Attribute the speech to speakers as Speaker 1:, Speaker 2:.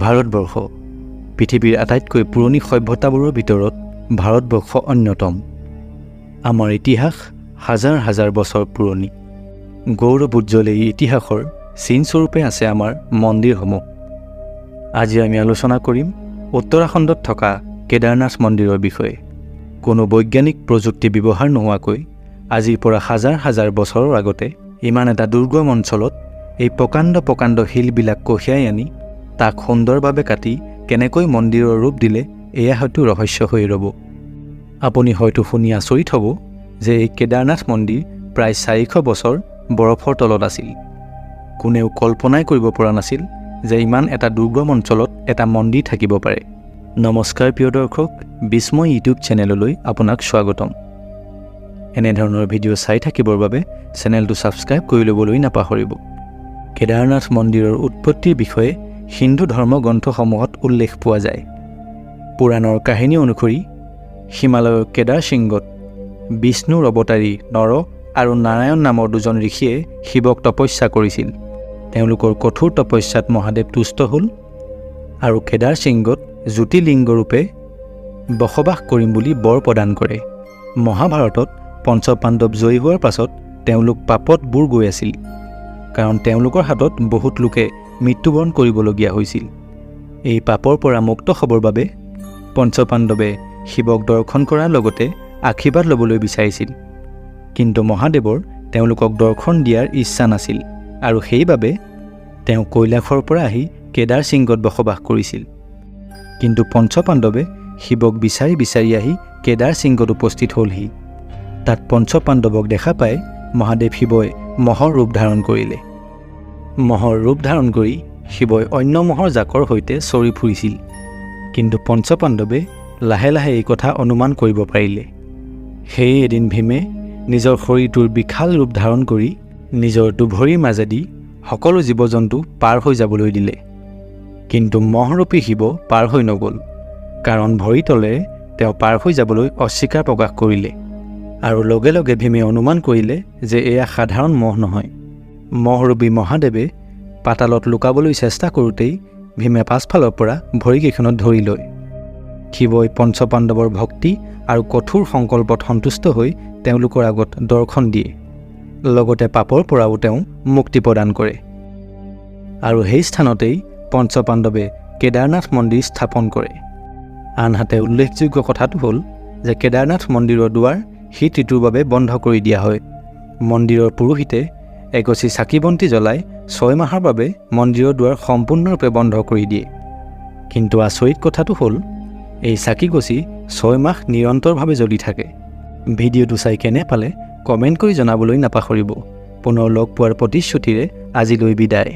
Speaker 1: ভাৰতবৰ্ষ পৃথিৱীৰ আটাইতকৈ পুৰণি সভ্যতাবোৰৰ ভিতৰত ভাৰতবৰ্ষ অন্যতম। আমাৰ ইতিহাস হাজাৰ হাজাৰ বছৰ পুৰণি। গৌৰৱ উজ্জ্বল এই ইতিহাসৰ চিনস্বৰূপে আছে আমাৰ মন্দিৰসমূহ। আজি আমি আলোচনা কৰিম উত্তৰাখণ্ডত থকা কেদাৰনাথ মন্দিৰৰ বিষয়ে। কোনো বৈজ্ঞানিক প্ৰযুক্তি ব্যৱহাৰ নোহোৱাকৈ আজিৰ পৰা হাজাৰ হাজাৰ বছৰৰ আগতে ইমান এটা দুৰ্গম অঞ্চলত এই প্ৰকাণ্ড শিলবিলাক কঢ়িয়াই আনি তাক সুন্দৰভাৱে কাটি কেনেকৈ মন্দিৰৰ ৰূপ দিলে এয়া হয়তো ৰহস্য হৈ ৰ'ব। আপুনি হয়তো শুনি আচৰিত হ'ব যে এই কেদাৰনাথ মন্দিৰ প্ৰায় 400 বছৰ বৰফৰ তলত আছিল। কোনেও কল্পনাই কৰিব পৰা নাছিল যে ইমান এটা দুৰ্গম অঞ্চলত এটা মন্দিৰ থাকিব পাৰে। নমস্কাৰ প্ৰিয় দৰ্শক, বিস্ময় ইউটিউব চেনেললৈ আপোনাক স্বাগতম। এনেধৰণৰ ভিডিঅ' চাই থাকিবৰ বাবে চেনেলটো ছাবস্ক্ৰাইব কৰি ল'বলৈ নাপাহৰিব। কেদাৰনাথ মন্দিৰৰ উৎপত্তিৰ বিষয়ে হিন্দু ধৰ্মগ্ৰন্থসমূহত উল্লেখ পোৱা যায়। পুৰাণৰ কাহিনী অনুসৰি হিমালয়ৰ কেদাৰ শৃংগত বিষ্ণুৰ অৱতাৰী নৰ আৰু নাৰায়ণ নামৰ দুজন ঋষিয়ে শিৱক তপস্যা কৰিছিল। তেওঁলোকৰ কঠোৰ তপস্যাত মহাদেৱ তুষ্ট হ'ল আৰু কেদাৰ শৃংগত জ্যোতিলিংগৰূপে বসবাস কৰিম বুলি বৰ প্ৰদান কৰে। মহাভাৰতত পঞ্চপাণ্ডৱ জয়ী হোৱাৰ পাছত তেওঁলোক পাপত বুৰ গৈ আছিল, কাৰণ তেওঁলোকৰ হাতত বহুত লোকে মৃত্যুবৰণ কৰিবলগীয়া হৈছিল। এই পাপৰ পৰা মুক্ত হ'বৰ বাবে পঞ্চপাণ্ডৱে শিৱক দৰ্শন কৰাৰ লগতে আশীৰ্বাদ ল'বলৈ বিচাৰিছিল, কিন্তু মহাদেৱৰ তেওঁলোকক দৰ্শন দিয়াৰ ইচ্ছা নাছিল আৰু সেইবাবে তেওঁ কৈলাশৰ পৰা আহি কেদাৰ শৃংগত বসবাস কৰিছিল। কিন্তু পঞ্চপাণ্ডৱে শিৱক বিচাৰি বিচাৰি আহি কেদাৰ শৃংগত উপস্থিত হ'লহি। তাত পঞ্চপাণ্ডৱক দেখা পাই মহাদেৱ শিৱই মহৰ ৰূপ ধাৰণ কৰিলে। মহৰ ৰূপ ধাৰণ কৰি শিৱই অন্য মহৰ জাকৰ সৈতে চৰি ফুৰিছিল, কিন্তু পঞ্চপাণ্ডৱে লাহে লাহে এই কথা অনুমান কৰিব পাৰিলে। সেয়ে এদিন ভীমে নিজৰ শৰীৰটোৰ বিশাল ৰূপ ধাৰণ কৰি নিজৰ দুভৰিৰ মাজেদি সকলো জীৱ জন্তু পাৰ হৈ যাবলৈ দিলে। কিন্তু মহৰূপী শিৱ পাৰ হৈ নগ'ল, কাৰণ ভৰি তলেৰে তেওঁ পাৰ হৈ যাবলৈ অস্বীকাৰ প্ৰকাশ কৰিলে। আৰু লগে লগে ভীমে অনুমান কৰিলে যে এয়া সাধাৰণ মহ নহয়। মহৰূপী মহাদেৱে পাতালত লুকাবলৈ চেষ্টা কৰোঁতেই ভীমে পাছফালৰ পৰা ভৰিকেইখনত ধৰি লয়। শিৱই পঞ্চপাণ্ডৱৰ ভক্তি আৰু কঠোৰ সংকল্পত সন্তুষ্ট হৈ তেওঁলোকৰ আগত দৰ্শন দিয়ে, লগতে পাপৰ পৰাও তেওঁ মুক্তি প্ৰদান কৰে। আৰু সেই স্থানতেই পঞ্চপাণ্ডৱে কেদাৰনাথ মন্দিৰ স্থাপন কৰে। আনহাতে উল্লেখযোগ্য কথাটো হ'ল যে কেদাৰনাথ মন্দিৰৰ দুৱাৰ শীত ঋতুৰ বাবে বন্ধ কৰি দিয়া হয়। মন্দিৰৰ পুৰোহিতে এগছি চাকি বন্তি জ্বলাই 6 মাহৰ বাবে মন্দিৰৰ দুৱাৰ সম্পূৰ্ণৰূপে বন্ধ কৰি দিয়ে। কিন্তু আচৰিত কথাটো হ'ল এই চাকিগছি 6 মাহ নিৰন্তৰভাৱে জ্বলি থাকে। ভিডিঅ'টো চাই কেনে পালে কমেণ্ট কৰি জনাবলৈ নাপাহৰিব। পুনৰ লগ পোৱাৰ প্ৰতিশ্ৰুতিৰে আজিলৈ বিদায়।